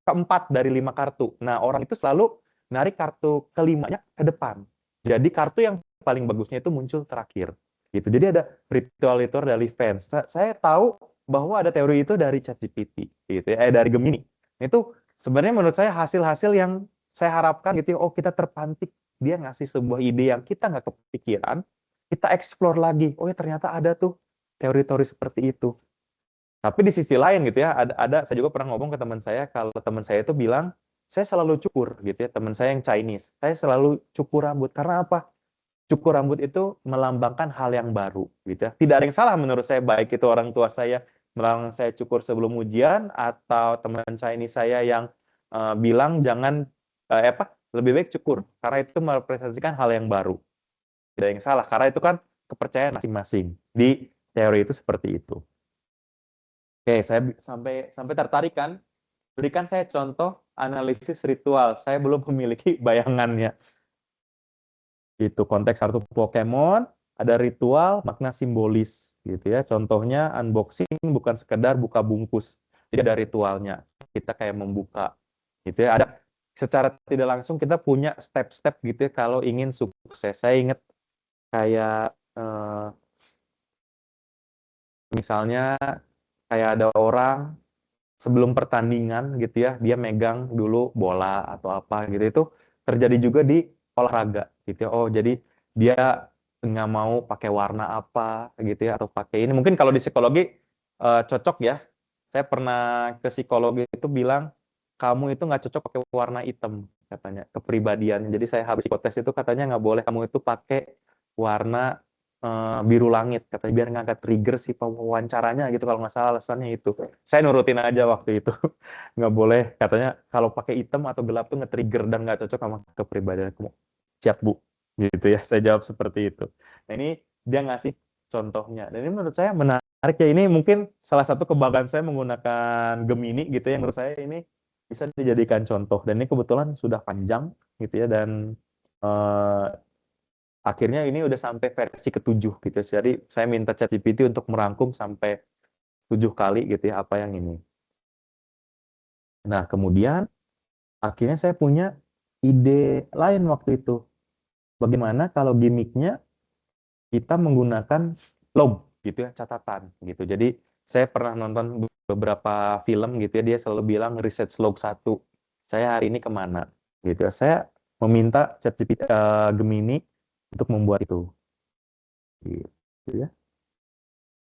keempat dari 5 kartu. Nah, orang itu selalu narik kartu kelimanya ke depan. Jadi kartu yang paling bagusnya itu muncul terakhir. Gitu. Jadi ada ritual-ritual dari fans. Saya tahu bahwa ada teori itu dari ChatGPT, gitu ya, dari Gemini. Itu sebenarnya menurut saya hasil-hasil yang saya harapkan gitu ya, oh kita terpantik, dia ngasih sebuah ide yang kita nggak kepikiran, kita explore lagi, oh ya ternyata ada tuh teori-teori seperti itu. Tapi di sisi lain gitu ya, saya juga pernah ngomong ke teman saya, kalau teman saya itu bilang, saya selalu cukur gitu ya, teman saya yang Chinese. Saya selalu cukur rambut, karena apa? Cukur rambut itu melambangkan hal yang baru gitu ya. Tidak ada yang salah menurut saya, baik itu orang tua saya melarang saya cukur sebelum ujian, atau teman Chinese saya yang bilang jangan lebih baik cukur, karena itu merepresentasikan hal yang baru. Tidak ada yang salah, karena itu kan kepercayaan masing-masing. Di teori itu seperti itu. Oke, saya sampai tertarik kan? Berikan saya contoh analisis ritual. Saya belum memiliki bayangannya. Itu konteks kartu Pokemon, ada ritual, makna simbolis gitu ya. Contohnya unboxing bukan sekedar buka bungkus. Jadi ada ritualnya. Kita kayak membuka gitu ya. Ada secara tidak langsung kita punya step-step gitu ya kalau ingin sukses. Saya ingat kayak misalnya kayak ada orang sebelum pertandingan gitu ya, dia megang dulu bola atau apa gitu. Itu terjadi juga di olahraga gitu ya. Oh, jadi dia nggak mau pakai warna apa gitu ya, atau pakai ini. Mungkin kalau di psikologi cocok ya. Saya pernah ke psikologi itu bilang, kamu itu nggak cocok pakai warna hitam katanya, kepribadian. Jadi saya habis psikotes itu katanya nggak boleh kamu itu pakai warna biru langit, katanya biar ngangkat trigger si pewawancaranya gitu kalau nggak salah alasannya itu. Saya nurutin aja waktu itu. Nggak boleh, katanya kalau pakai hitam atau gelap tuh nge-trigger dan nggak cocok sama kepribadian kamu. Siap Bu, gitu ya. Saya jawab seperti itu. Nah ini dia ngasih contohnya. Dan ini menurut saya menarik ya. Ini mungkin salah satu kebanggaan saya menggunakan Gemini gitu ya. Menurut saya ini bisa dijadikan contoh. Dan ini kebetulan sudah panjang gitu ya. Dan akhirnya ini udah sampai versi ke-7 gitu. Jadi saya minta ChatGPT untuk merangkum sampai 7 kali gitu ya apa yang ini. Nah, kemudian akhirnya saya punya ide lain waktu itu. Bagaimana kalau gimmicknya kita menggunakan log gitu ya, catatan gitu. Jadi saya pernah nonton beberapa film gitu ya, dia selalu bilang research log 1. Saya hari ini kemana gitu ya. Saya meminta ChatGPT Gemini untuk membuat itu. Gitu ya.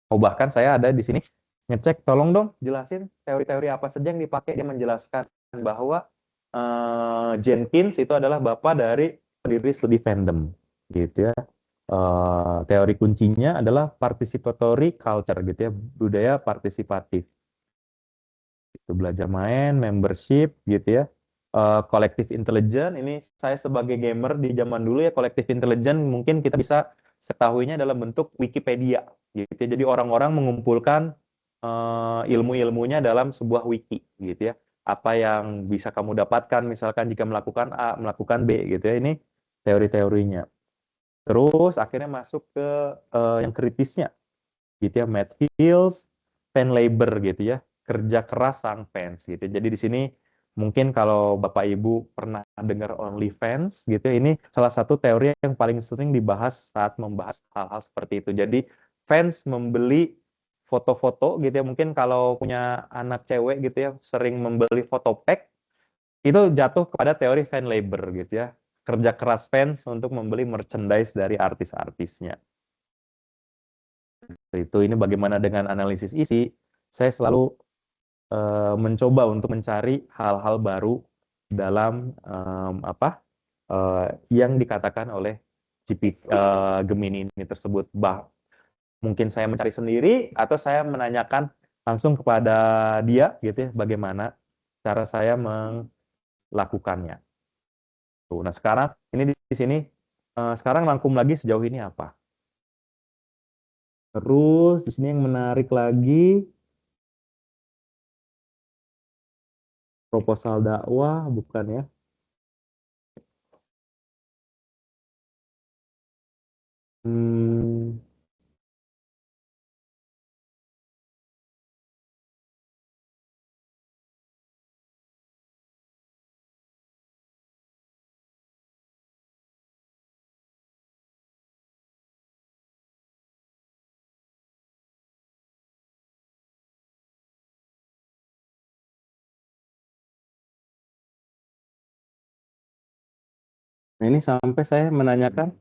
Oh, bahkan saya ada di sini ngecek, tolong dong jelasin teori-teori apa saja yang dipakai. Dia menjelaskan bahwa Jenkins itu adalah bapak dari pendiri studi fandom, gitu ya. Teori kuncinya adalah participatory culture, gitu ya, budaya partisipatif. Itu belajar main, membership, gitu ya. Collective intelligence, ini saya sebagai gamer di zaman dulu ya, collective intelligence mungkin kita bisa ketahuinya dalam bentuk Wikipedia, gitu ya. Jadi orang-orang mengumpulkan ilmu-ilmunya dalam sebuah wiki, gitu ya. Apa yang bisa kamu dapatkan, misalkan jika melakukan A, melakukan B, gitu ya. Ini teori-teorinya. Terus akhirnya masuk ke yang kritisnya, gitu ya. Matt Hills, fan labor, gitu ya. Kerja keras sang fans, gitu. Jadi di sini mungkin kalau Bapak Ibu pernah dengar OnlyFans, gitu ya. Ini salah satu teori yang paling sering dibahas saat membahas hal-hal seperti itu. Jadi fans membeli foto-foto, gitu ya. Mungkin kalau punya anak cewek, gitu ya, sering membeli foto pack, itu jatuh kepada teori fan labor, gitu ya. Kerja keras fans untuk membeli merchandise dari artis-artisnya. Itu ini bagaimana dengan analisis isi? Saya selalu mencoba untuk mencari hal-hal baru dalam yang dikatakan oleh Gemini ini tersebut. Mungkin saya mencari sendiri atau saya menanyakan langsung kepada dia, gitu ya, bagaimana cara saya melakukannya. Tuh, nah sekarang ini di sini sekarang rangkum lagi sejauh ini apa? Terus di sini yang menarik lagi proposal dakwah bukan ya? Hmm, nah ini sampai saya menanyakan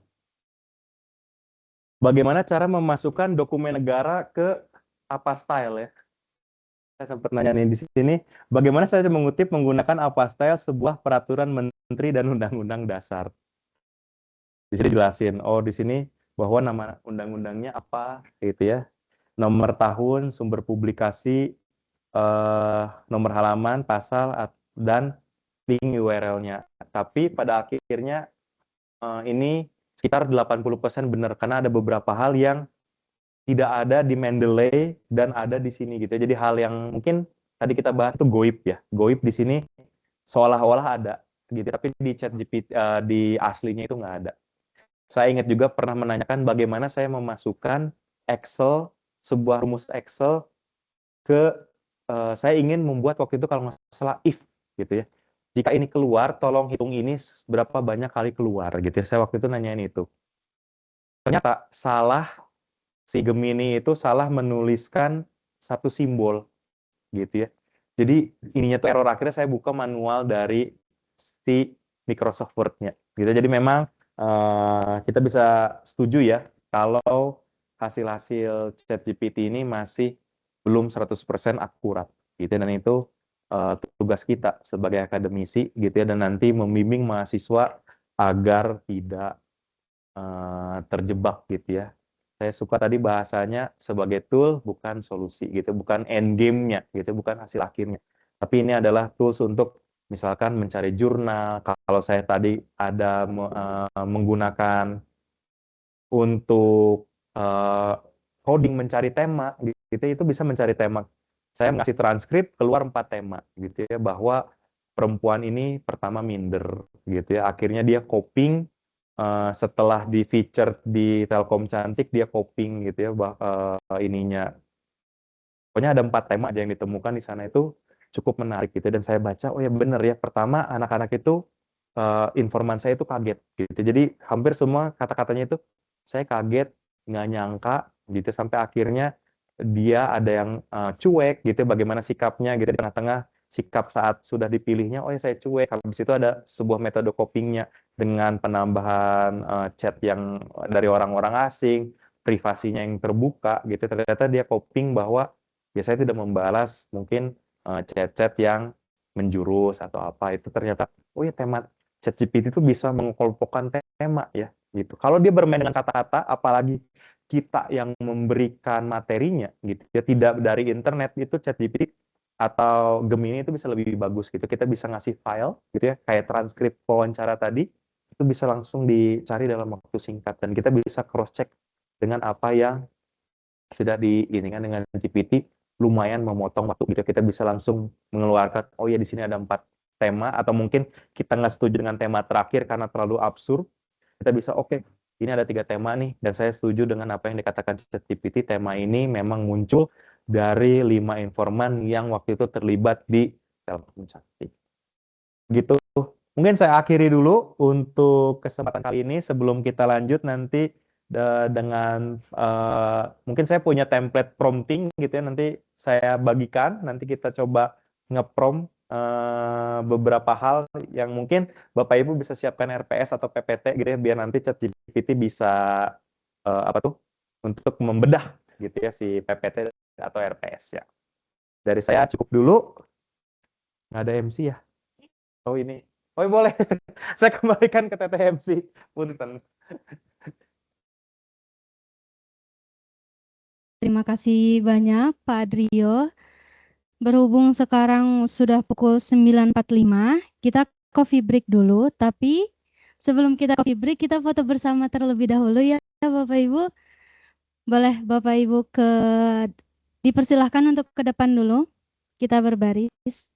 bagaimana cara memasukkan dokumen negara ke Apastyle ya. Saya sempat nanya nih di sini, bagaimana saya mengutip menggunakan Apastyle sebuah peraturan menteri dan undang-undang dasar. Di sini jelasin, oh di sini bahwa nama undang-undangnya apa gitu ya. Nomor tahun, sumber publikasi, nomor halaman, pasal, dan link URL-nya. Tapi pada akhirnya ini sekitar 80% benar, karena ada beberapa hal yang tidak ada di Mendeley dan ada di sini gitu. Jadi hal yang mungkin tadi kita bahas itu goib ya. Goib di sini seolah-olah ada gitu, tapi di ChatGPT di aslinya itu nggak ada. Saya ingat juga pernah menanyakan bagaimana saya memasukkan Excel, sebuah rumus Excel ke saya ingin membuat waktu itu kalau nggak salah if gitu ya. Jika ini keluar, tolong hitung ini berapa banyak kali keluar gitu ya. Saya waktu itu nanyain itu. Ternyata salah, si Gemini itu salah menuliskan satu simbol gitu ya. Jadi ininya tuh error, akhirnya saya buka manual dari si Microsoft Word-nya gitu. Jadi memang kita bisa setuju ya kalau hasil-hasil ChatGPT ini masih belum 100% akurat gitu, dan itu tugas kita sebagai akademisi gitu ya, dan nanti membimbing mahasiswa agar tidak terjebak gitu ya Saya suka tadi bahasanya sebagai tool bukan solusi gitu, bukan end game-nya gitu, bukan hasil akhirnya. Tapi ini adalah tools untuk misalkan mencari jurnal. Kalau saya tadi ada menggunakan untuk coding mencari tema gitu, itu bisa mencari tema. Saya ngasih transkrip keluar 4 tema gitu ya, bahwa perempuan ini pertama minder gitu ya, akhirnya dia coping setelah di feature di Telkom Cantik, dia coping gitu ya, ininya. Pokoknya ada 4 tema aja yang ditemukan di sana, itu cukup menarik gitu. Dan saya baca, oh ya bener ya, pertama anak-anak itu informan saya itu kaget gitu. Jadi hampir semua kata-katanya itu saya kaget, nggak nyangka gitu, sampai akhirnya dia ada yang cuek gitu, bagaimana sikapnya gitu di tengah-tengah sikap saat sudah dipilihnya, oh ya saya cuek. Habis itu ada sebuah metode copingnya dengan penambahan chat yang dari orang-orang asing, privasinya yang terbuka gitu. Ternyata dia coping bahwa ya saya tidak membalas mungkin chat-chat yang menjurus atau apa. Itu ternyata, oh ya tema ChatGPT itu bisa mengelompokkan tema ya gitu. Kalau dia bermain dengan kata-kata, apalagi kita yang memberikan materinya gitu ya, tidak dari internet, itu ChatGPT atau Gemini itu bisa lebih bagus gitu. Kita bisa ngasih file gitu ya, kayak transkrip wawancara tadi, itu bisa langsung dicari dalam waktu singkat, dan kita bisa cross check dengan apa yang sudah diinikan dengan GPT. Lumayan memotong waktu gitu. Kita bisa langsung mengeluarkan, oh ya di sini ada 4 tema, atau mungkin kita nggak setuju dengan tema terakhir karena terlalu absurd, kita bisa oke, ini ada 3 tema nih, dan saya setuju dengan apa yang dikatakan ChatGPT. Tema ini memang muncul dari 5 informan yang waktu itu terlibat di Telkom Cantik. Gitu. Mungkin saya akhiri dulu untuk kesempatan kali ini, sebelum kita lanjut nanti dengan mungkin saya punya template prompting gitu ya, nanti saya bagikan, nanti kita coba nge-prompt beberapa hal yang mungkin Bapak Ibu bisa siapkan RPS atau PPT gitu ya, biar nanti ChatGPT bisa apa tuh, untuk membedah gitu ya si PPT atau RPS ya. Dari saya cukup dulu, nggak ada MC ya. Oh ini, oh boleh. Saya kembalikan ke TTMC. Punten. Terima kasih banyak Pak Adrio. Berhubung sekarang sudah pukul 9.45, kita coffee break dulu. Tapi sebelum kita coffee break, kita foto bersama terlebih dahulu ya Bapak Ibu. Boleh Bapak Ibu dipersilahkan untuk ke depan dulu. Kita berbaris.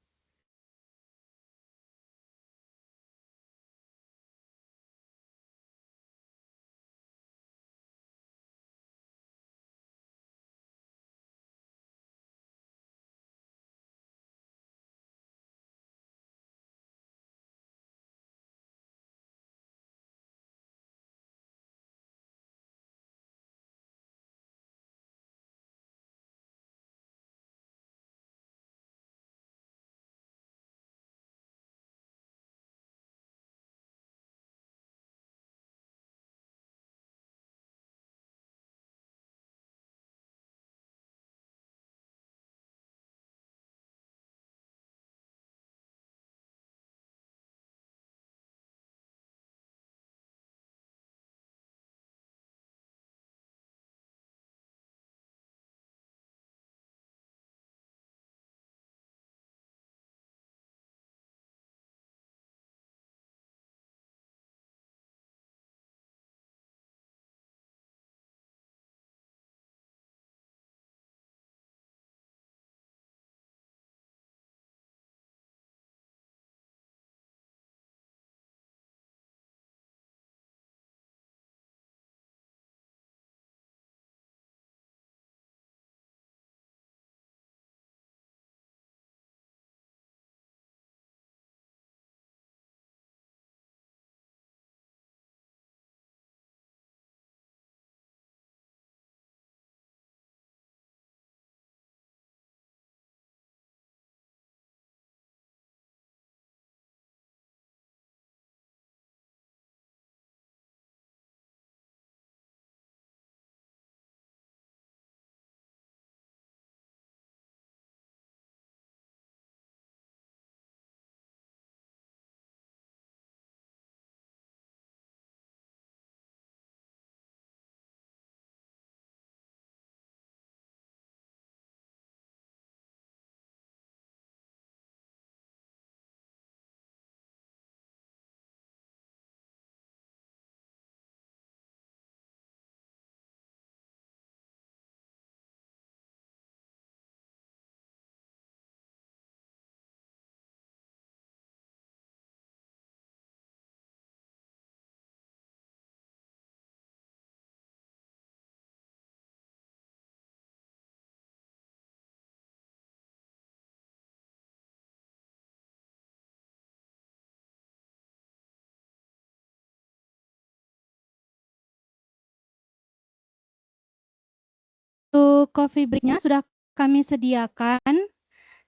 Untuk coffee break-nya sudah kami sediakan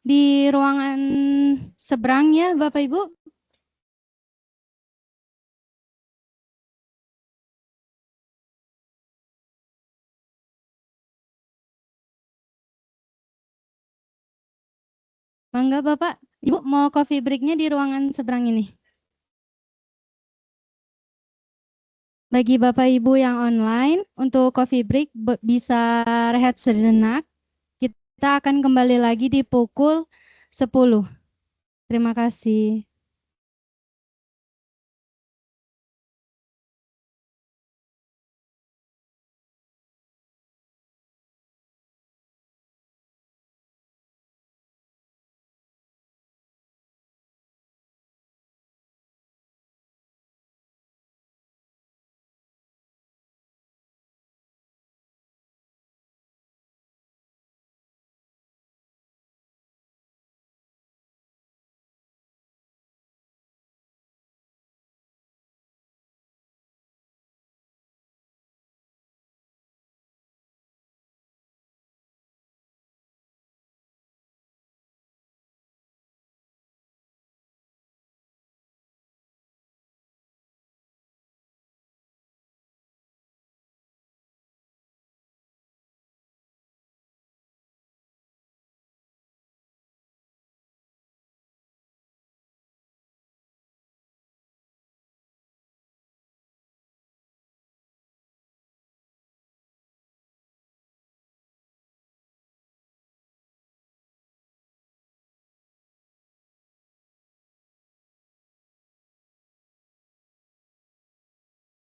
di ruangan seberang ya Bapak Ibu. Mangga Bapak, Ibu mau coffee break-nya di ruangan seberang ini. Bagi Bapak Ibu yang online, untuk coffee break bisa rehat sejenak. Kita akan kembali lagi di pukul 10. Terima kasih.